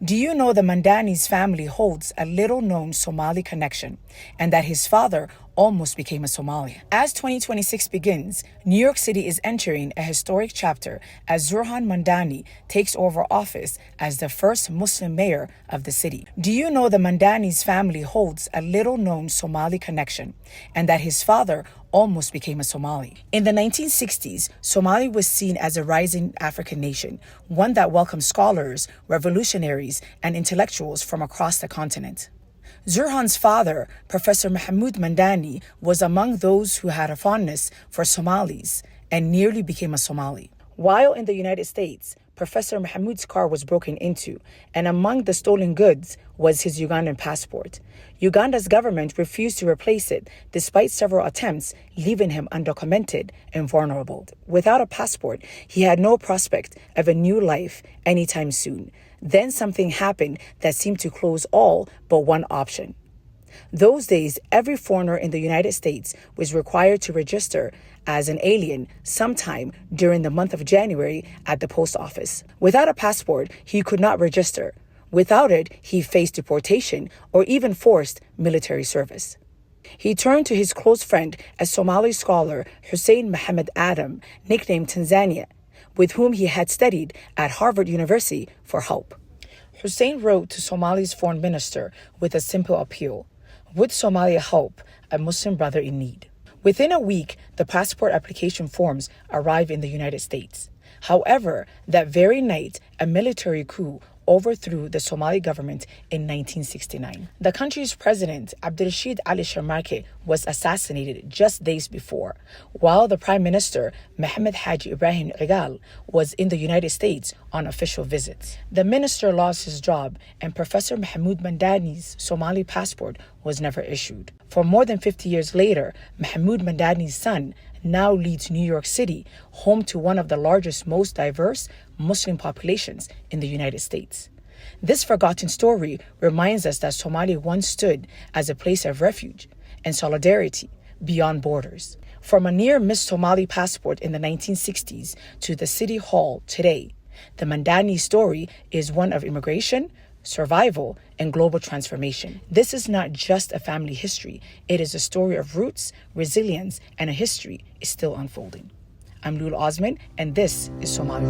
Do you know the Mamdani's family holds a little-known Somali connection and that his father almost became a Somali? As 2026 begins, New York City is entering a historic chapter as Zohran Mamdani takes over office as the first Muslim mayor of the city. Do you know the Mamdani's family holds a little-known Somali connection and that his father almost became a Somali? In the 1960s, Somali was seen as a rising African nation, one that welcomed scholars, revolutionaries, and intellectuals from across the continent. Zohran's father, Professor Mamdani, was among those who had a fondness for Somalis and nearly became a Somali. While in the United States, Professor Mahmoud's car was broken into, and among the stolen goods was his Ugandan passport. Uganda's government refused to replace it despite several attempts, leaving him undocumented and vulnerable. Without a passport, he had no prospect of a new life anytime soon. Then something happened that seemed to close all but one option. Those days, every foreigner in the United States was required to register as an alien sometime during the month of January at the post office. Without a passport, he could not register. Without it, he faced deportation or even forced military service. He turned to his close friend, a Somali scholar, Hussein Mohammed Adam, nicknamed Tanzania, with whom he had studied at Harvard University, for help. Hussein wrote to Somali's foreign minister with a simple appeal: would Somalia help a Muslim brother in need? Within a week, the passport application forms arrived in the United States. However, that very night, a military coup overthrew the Somali government in 1969. The country's president, Abdirashid Ali Sharmarke, was assassinated just days before, while the Prime Minister, Mohammed Haji Ibrahim Igal, was in the United States on official visits. The minister lost his job, and Professor Mahmoud Mamdani's Somali passport was never issued. For more than 50 years later, Mahmoud Mamdani's son now leads New York City, home to one of the largest, most diverse Muslim populations in the United States. This forgotten story reminds us that Somalia once stood as a place of refuge and solidarity beyond borders. From a near-Miss Somali passport in the 1960s to the City Hall today, the Mamdani story is one of immigration, survival, and global transformation. This is not just a family history. It is a story of roots, resilience, and a history is still unfolding. I'm Lul Osman, and this is Somali.